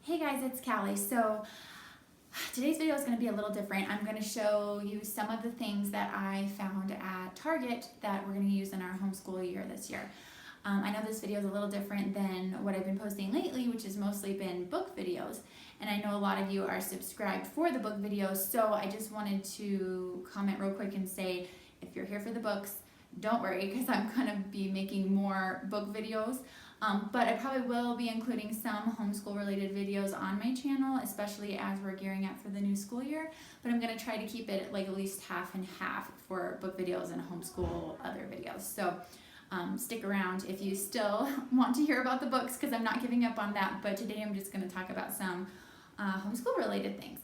Hey guys, it's Callie. So today's video is going to be a little different. I'm going to show you some of the things that I found at Target that we're going to use in our homeschool year this year. I know this video is a little different than what I've been posting lately, which has mostly been book videos. And I know a lot of you are subscribed for the book videos, so I just wanted to comment real quick and say, if you're here for the books, don't worry, because I'm going to be making more book videos. But I probably will be including some homeschool related videos on my channel, especially as we're gearing up for the new school year. But I'm going to try to keep it like at least half and half for book videos and homeschool other videos. So stick around if you still want to hear about the books, because I'm not giving up on that. But today I'm just going to talk about some homeschool related things.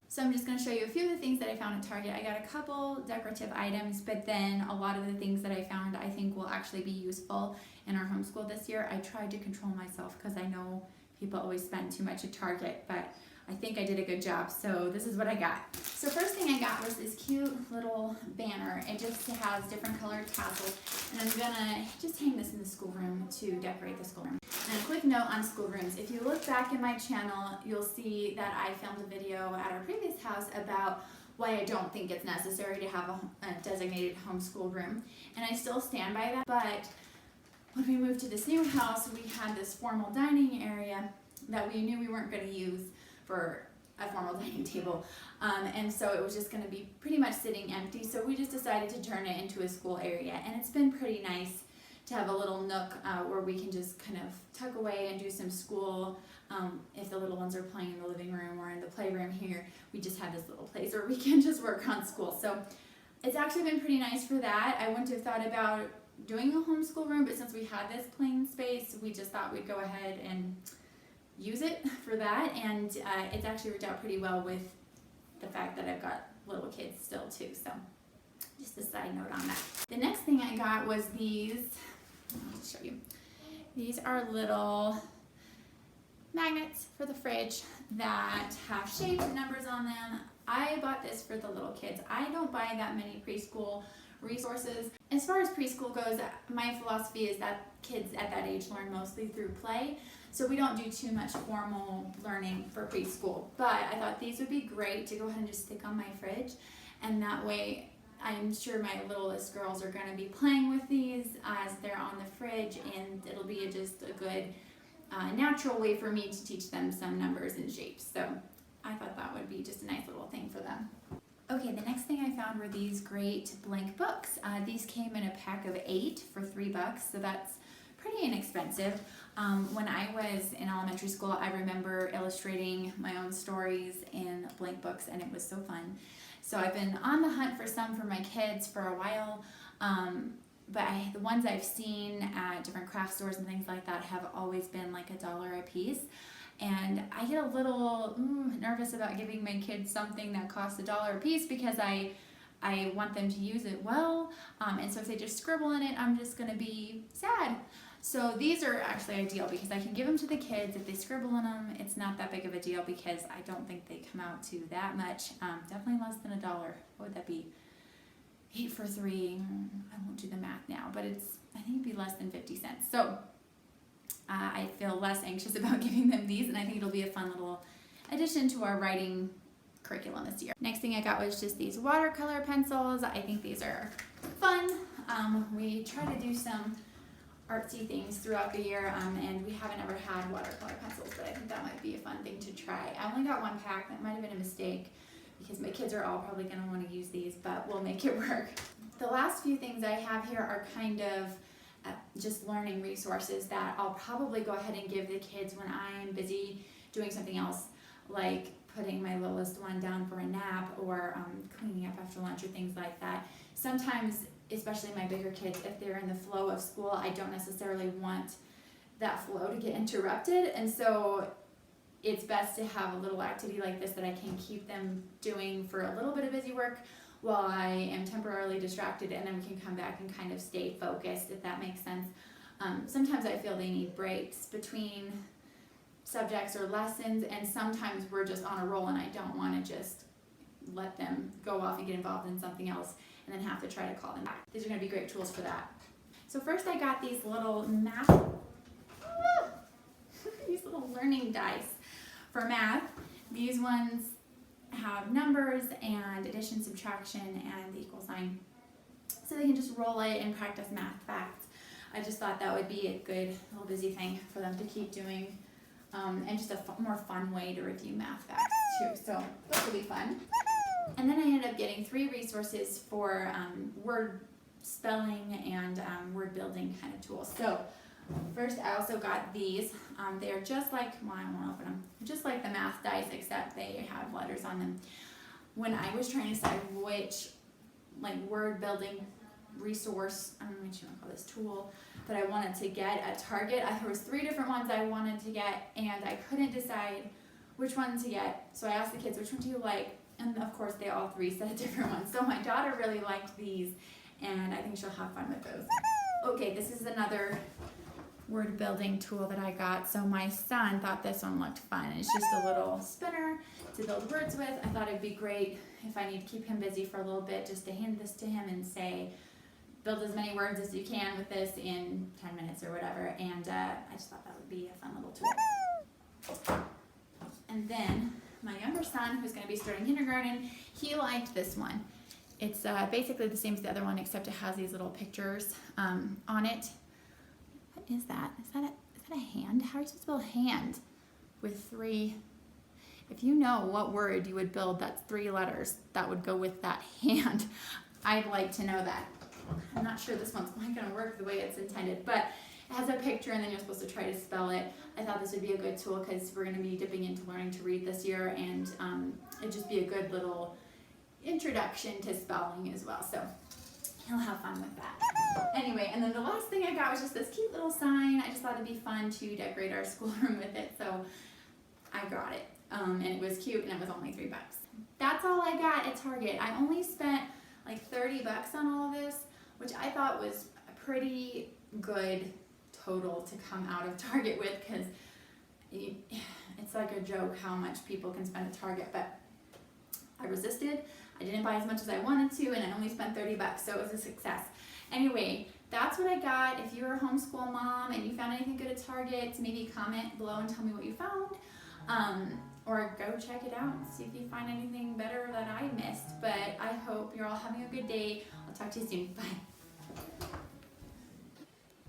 So I'm just going to show you a few of the things that I found at Target. I got a couple decorative items, but then a lot of the things that I found I think will actually be useful in our homeschool this year. I tried to control myself because I know people always spend too much at Target, but I think I did a good job. So this is what I got. So first thing I got was this cute little banner. It just has different colored tassels, and I'm gonna just hang this in the schoolroom to decorate the schoolroom. And a quick note on schoolrooms. If you look back in my channel, you'll see that I filmed a video at our previous house about why I don't think it's necessary to have a designated homeschool room. And I still stand by that, but when we moved to this new house, we had this formal dining area that we knew we weren't going to use for a formal dining table. And so it was just going to be pretty much sitting empty. So we just decided to turn it into a school area. And it's been pretty nice to have a little nook where we can just kind of tuck away and do some school. If the little ones are playing in the living room or in the playroom here, we just have this little place where we can just work on school. So it's actually been pretty nice for that. I wouldn't have thought about doing a homeschool room, but since we had this plain space, we just thought we'd go ahead and use it for that. And it's actually worked out pretty well with the fact that I've got little kids still too. So just a side note on that. The next thing I got was these. I'll just show you. These are little magnets for the fridge that have shapes and numbers on them. I bought this for the little kids. I don't buy that many preschool resources. As far as preschool goes, my philosophy is that kids at that age learn mostly through play. So we don't do too much formal learning for preschool. But I thought these would be great to go ahead and just stick on my fridge. And that way, I'm sure my littlest girls are going to be playing with these as they're on the fridge, and it'll be just a good natural way for me to teach them some numbers and shapes. So I thought that would be just a nice little thing for them. Okay, the next thing I found were these great blank books. These came in a pack of 8 for $3, so that's pretty inexpensive. When I was in elementary school, I remember illustrating my own stories in blank books, and it was so fun. So I've been on the hunt for some for my kids for a while, but the ones I've seen at different craft stores and things like that have always been like $1 a piece. And I get a little nervous about giving my kids something that costs $1 a piece because I want them to use it well. And so if they just scribble in it, I'm just going to be sad. So these are actually ideal because I can give them to the kids. If they scribble in them, it's not that big of a deal because I don't think they come out to that much. Definitely less than $1. What would that be? 8 for 3. I won't do the math now, but I think it'd be less than 50 cents. So I feel less anxious about giving them these, and I think it'll be a fun little addition to our writing curriculum this year. Next thing I got was just these watercolor pencils. I think these are fun. We try to do some artsy things throughout the year, and we haven't ever had watercolor pencils, but I think that might be a fun thing to try. I only got one pack. That might have been a mistake because my kids are all probably going to want to use these, but we'll make it work. The last few things I have here are kind of just learning resources that I'll probably go ahead and give the kids when I'm busy doing something else, like putting my littlest one down for a nap or cleaning up after lunch or things like that. Sometimes, especially my bigger kids, if they're in the flow of school, I don't necessarily want that flow to get interrupted, and so it's best to have a little activity like this that I can keep them doing for a little bit of busy work while I am temporarily distracted, and then we can come back and kind of stay focused, if that makes sense. Sometimes I feel they need breaks between subjects or lessons, and sometimes we're just on a roll and I don't want to just let them go off and get involved in something else and then have to try to call them back. These are going to be great tools for that. So first I got these little these little learning dice For math, these ones have numbers and addition, subtraction, and the equal sign. So they can just roll it and practice math facts. I just thought that would be a good little busy thing for them to keep doing, and just a more fun way to review math facts too. So that will be fun. And then I ended up getting 3 resources for word spelling and word building kind of tools. So first, I also got these. They are just like, well, I won't open them, just like the math dice, except they have letters on them. When I was trying to decide which like word building resource, I don't know what you want to call this, tool that I wanted to get at Target, there was 3 different ones I wanted to get, and I couldn't decide which one to get. So I asked the kids, which one do you like? And of course, they all 3 said different ones. So my daughter really liked these, and I think she'll have fun with those. Okay, this is another word building tool that I got. So my son thought this one looked fun. It's just a little spinner to build words with. I thought it'd be great if I need to keep him busy for a little bit, just to hand this to him and say, build as many words as you can with this in 10 minutes or whatever. And I just thought that would be a fun little tool. And then my younger son, who's going to be starting kindergarten, he liked this one. It's basically the same as the other one, except it has these little pictures on it. What is that? Is that a hand? How are you supposed to build a hand with 3? If you know what word you would build that's 3 letters that would go with that hand, I'd like to know that. I'm not sure this one's quite going to work the way it's intended, but it has a picture and then you're supposed to try to spell it. I thought this would be a good tool because we're going to be dipping into learning to read this year, and it'd just be a good little introduction to spelling as well. So he'll have fun with that. Anyway, and then the last thing I got was just this cute little sign. I just thought it'd be fun to decorate our schoolroom with it, so I got it. And it was cute, and it was only $3. That's all I got at Target. I only spent like $30 on all of this, which I thought was a pretty good total to come out of Target with, because it's like a joke how much people can spend at Target, but I resisted. I didn't buy as much as I wanted to, and I only spent $30, so it was a success. Anyway, that's what I got. If you're a homeschool mom and you found anything good at Target, maybe comment below and tell me what you found. Or go check it out and see if you find anything better that I missed. But I hope you're all having a good day. I'll talk to you soon. Bye.